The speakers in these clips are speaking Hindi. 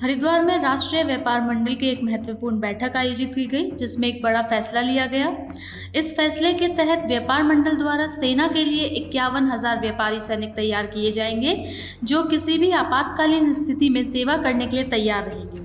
हरिद्वार में राष्ट्रीय व्यापार मंडल की एक महत्वपूर्ण बैठक आयोजित की गई, जिसमें एक बड़ा फैसला लिया गया। इस फैसले के तहत व्यापार मंडल द्वारा सेना के लिए 51,000 व्यापारी सैनिक तैयार किए जाएंगे, जो किसी भी आपातकालीन स्थिति में सेवा करने के लिए तैयार रहेंगे।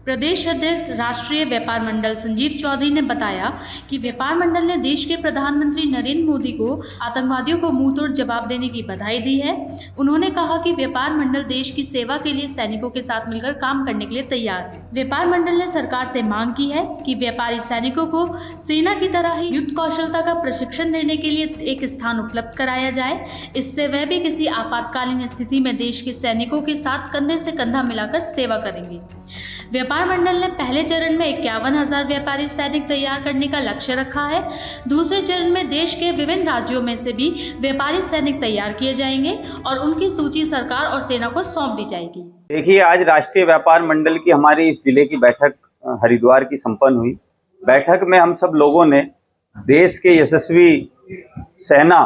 प्रदेश अध्यक्ष राष्ट्रीय व्यापार मंडल संजीव चौधरी ने बताया कि व्यापार मंडल ने देश के प्रधानमंत्री नरेंद्र मोदी को आतंकवादियों को मुंहतोड़ जवाब देने की बधाई दी है। उन्होंने कहा कि व्यापार मंडल देश की सेवा के लिए सैनिकों के साथ मिलकर काम करने के लिए तैयार है। व्यापार मंडल ने सरकार से मांग की है कि व्यापारी सैनिकों को सेना की तरह ही युद्ध कौशलता का प्रशिक्षण देने के लिए एक स्थान उपलब्ध कराया जाए। इससे वह भी किसी आपातकालीन स्थिति में देश के सैनिकों के साथ कंधे से कंधा मिलाकर सेवा करेंगे। व्यापार मंडल ने पहले चरण में 51,000 व्यापारी सैनिक तैयार करने का लक्ष्य रखा है। दूसरे चरण में देश के विभिन्न राज्यों में से भी व्यापारी सैनिक तैयार किए जाएंगे और उनकी सूची सरकार और सेना को सौंप दी जाएगी। देखिए, आज राष्ट्रीय व्यापार मंडल की हमारी इस जिले की बैठक हरिद्वार की संपन्न हुई। बैठक में हम सब लोगों ने देश के यशस्वी सेना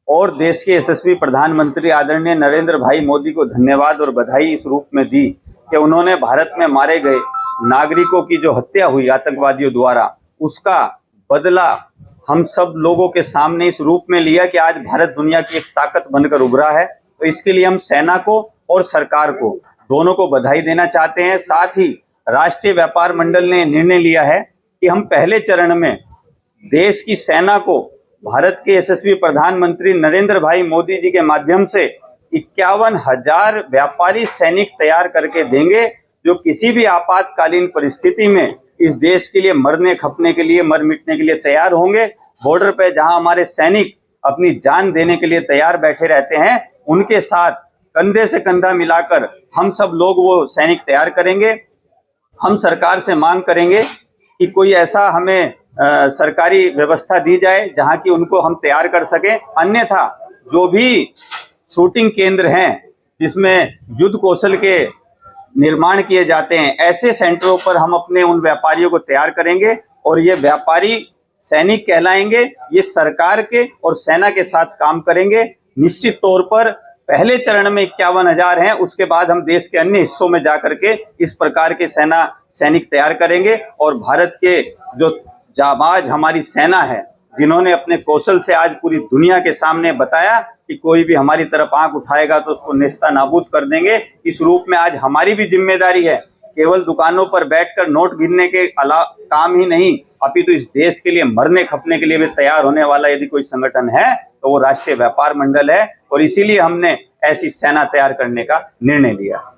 और देश के यशस्वी प्रधानमंत्री आदरणीय नरेंद्र भाई मोदी को धन्यवाद और बधाई इस रूप में दी कि उन्होंने भारत में मारे गए नागरिकों की जो हत्या हुई आतंकवादियों द्वारा, उसका बदला हम सब लोगों के सामने इस रूप में लिया कि आज भारत दुनिया की एक ताकत बनकर उभरा है। तो इसके लिए हम सेना को और सरकार को दोनों को बधाई देना चाहते हैं। साथ ही राष्ट्रीय व्यापार मंडल ने निर्णय लिया है कि हम पहले चरण में देश की सेना को भारत के यशस्वी प्रधानमंत्री नरेंद्र भाई मोदी जी के माध्यम से 51,000 व्यापारी सैनिक तैयार करके देंगे, जो किसी भी आपातकालीन परिस्थिति में इस देश के लिए मरने खपने के लिए, मर मिटने के लिए तैयार होंगे। बॉर्डर पे जहां हमारे सैनिक अपनी जान देने के लिए तैयार बैठे रहते हैं, उनके साथ कंधे से कंधा मिलाकर हम सब लोग वो सैनिक तैयार करेंगे। हम सरकार से मांग करेंगे कि कोई ऐसा हमें सरकारी व्यवस्था दी जाए जहां की उनको हम तैयार कर सकें। अन्यथा जो भी शूटिंग केंद्र हैं जिसमें युद्ध कौशल के निर्माण किए जाते हैं, ऐसे सेंटरों पर हम अपने उन व्यापारियों को तैयार करेंगे और ये व्यापारी सैनिक कहलाएंगे। ये सरकार के और सेना के साथ काम करेंगे। निश्चित तौर पर पहले चरण में 51,000 हैं, उसके बाद हम देश के अन्य हिस्सों में जाकर के इस प्रकार के सैनिक तैयार करेंगे और भारत के जो जाबाज हमारी सेना है, जिन्होंने अपने कौशल से आज पूरी दुनिया के सामने बताया कि कोई भी हमारी तरफ आंख उठाएगा तो उसको नेस्ता नाबूद कर देंगे, इस रूप में आज हमारी भी जिम्मेदारी है। केवल दुकानों पर बैठकर नोट गिनने के काम ही नहीं, अपितु इस देश के लिए मरने खपने के लिए भी तैयार होने वाला यदि कोई संगठन है तो वो राष्ट्रीय व्यापार मंडल है और इसीलिए हमने ऐसी सेना तैयार करने का निर्णय लिया।